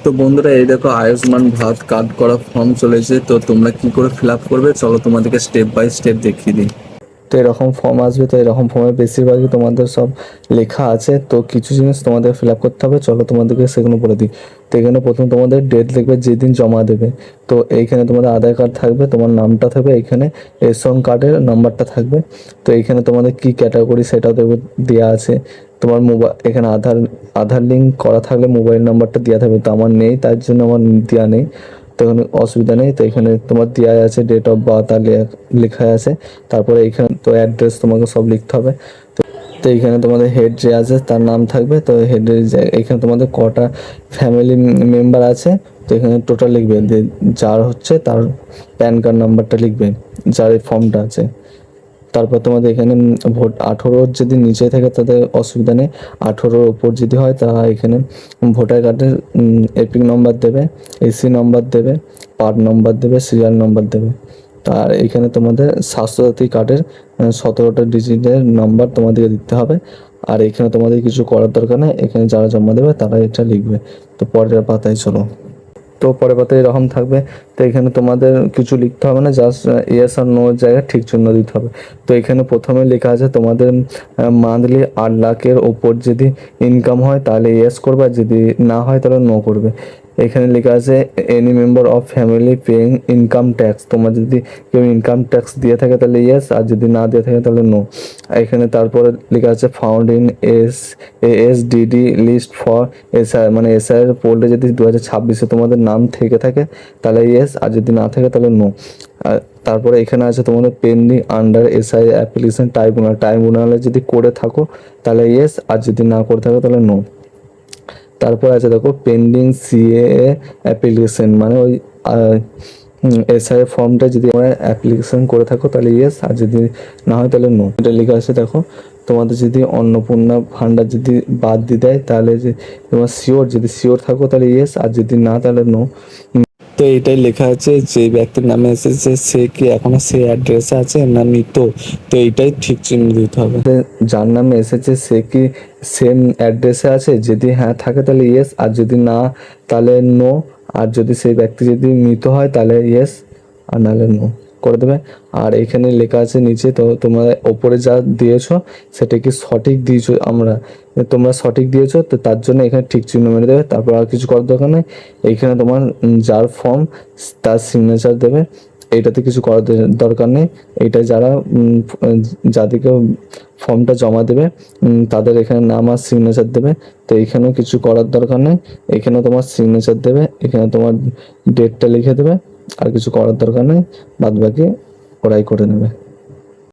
তো বন্ধুরা, এই দেখো আয়ুষ্মান ভারত কার্ড করা ফর্ম চলেছে। তো তোমরা কি করে ফিল আপ করবে চলো তোমাদেরকে স্টেপ বাই স্টেপ দেখিয়ে দিই। তো এরকম ফর্ম আসবে, তো এরকম ফর্মে বেশিরভাগই তোমাদের সব লেখা আছে। তো কিছু জিনিস তোমাদের ফিল আপ করতে হবে, চলো তোমাদেরকে সেগুলো বলে দিই। তো এখানে প্রথম তোমাদের ডেট লিখবে, যেদিন জমা দেবে। তো এইখানে তোমাদের আধার কার্ড থাকবে, তোমার নামটা থাকবে, এখানে রেশন কার্ডের নাম্বারটা থাকবে। তো এইখানে তোমাদের কি ক্যাটাগরি সেটাও দেওয়া আছে। তোমার মোবাইল এখানে আধার লিঙ্ক করা থাকলে মোবাইল নাম্বারটা দেওয়া থাকবে, তো আমার নেই, তার জন্য আমার দেওয়া নেই। তো এখানে অসুবিধা নেই। তো এখানে তোমার দেওয়া আছে ডেট অফ বার্থ আর লেখা আছে। তারপরে এখানে তো অ্যাড্রেস তোমাকে সব লিখতে হবে। তো এইখানে তোমাদের হেড যে আছে তার নাম থাকবে। তো হেডের এখানে তোমাদের কটা ফ্যামিলি মেম্বার আছে, তো এখানে টোটাল লিখবে, যার হচ্ছে তার প্যান কার্ড নাম্বারটা লিখবে, যার এই ফর্মটা আছে। তারপর তোমাদের এখানে ভোট 18 যদি নিচে থাকে তাদের অসুবিধা নেই, 18 ওপর যদি হয় তা এখানে ভোটার কার্ডের এপিক নম্বর দেবে, এসি নম্বর দেবে, পার্ট নম্বর দেবে, সিরিয়াল নম্বর দেবে। আর এখানে তোমাদের স্বাস্থ্যসাথী কার্ডের 17টা ডিজিটের নাম্বার তোমাদেরকে দিতে হবে। আর এখানে তোমাদের কিছু করার দরকার নেই, এখানে যারা জমা দেবে তারা এটা লিখবে। তো পরের পাতায় চলো। তো পরের পাতায় এরকম থাকবে। তো এখানে তোমাদের কিছু লিখতে হবে না, জাস্ট ইয়েস আর নো জায়গায় ঠিক চিহ্ন দিতে হবে। তো এখানে প্রথমে লেখা আছে তোমাদের মান্থলি 8 লাখের ওপর যদি ইনকাম হয় তাহলে ইয়েস করবে, আর যদি না হয় তাহলে নো করবে। এখানে লেখা আছে any member of family paying income tax, তোমার যদি কেউ ইনকাম ট্যাক্স দিয়ে থাকে তাহলে ইয়েস, আর যদি না দিয়ে থাকে তাহলে নো। এখানে তারপরে লেখা আছে found in ASDD list for SI, মানে এসআই এর পোর্টে যদি 2026-এ তোমাদের নাম থেকে থাকে তাহলে ইয়েস, আর যদি না থাকে তাহলে নো। আর তারপরে এখানে আছে তোমাদের পেন্ডিং আন্ডার এসআই অ্যাপ্লিকেশন ট্রাইব্যুনালে যদি করে থাকো তাহলে ইয়েস, আর যদি না করে থাকো তাহলে নো। তারপর আছে দেখো পেন্ডিং সিএএ অ্যাপ্লিকেশন, মানে ওই এসআই ফর্মটা যদি তোমরা অ্যাপ্লিকেশন করে থাকো তাহলে ইয়েস, আর যদি না হয় তাহলে নো। এটা লেখা আছে দেখো। তোমাদের যদি অন্নপূর্ণা ভান্ডার যদি বাদ দিয়ে দেয় তাহলে যে তোমার যদি শিওর থাকো তাহলে ইয়েস, আর যদি না তাহলে নো। তো এইটাই লেখা আছে, যে ব্যক্তির নামে এসেছে সে কি এখনো সেই অ্যাড্রেসে আছে না মৃত। তো এইটাই ঠিক চিহ্ন দিতে হবে। যার নামে এসেছে সে কি সেম অ্যাড্রেসে আছে, যদি হ্যাঁ থাকে তাহলে ইয়েস, আর যদি না তাহলে নো। আর যদি সেই ব্যক্তি যদি মৃত হয় তাহলে ইয়েস, আর নাহলে নো করে দেবে। আর এখানে লেখা আছে নিচে, তো তোমরা ওপরে যা দিয়েছো সেটা কি সঠিক দিয়েছো, তোমরা সঠিক দিয়েছো, তো তার জন্য এখানে ঠিক চিহ্ন মেরে দেবে। তারপর আর কিছু করার দরকার নেই। এইখানে তোমার যার ফর্ম তার সিগনেচার দেবে, এইটাতে কিছু করার দরকার নেই। এইটা যারা যাদেরকে ফর্মটা জমা দেবে তাদের এখানে নাম আর সিগনেচার দেবে। তো এইখানেও কিছু করার দরকার নেই, এখানে তোমার সিগনেচার দেবে, এখানে তোমার ডেটটা লিখে দেবে, আর কিছু করার দরকার নেই, বাদ বাকি ওরাই করে নেবে।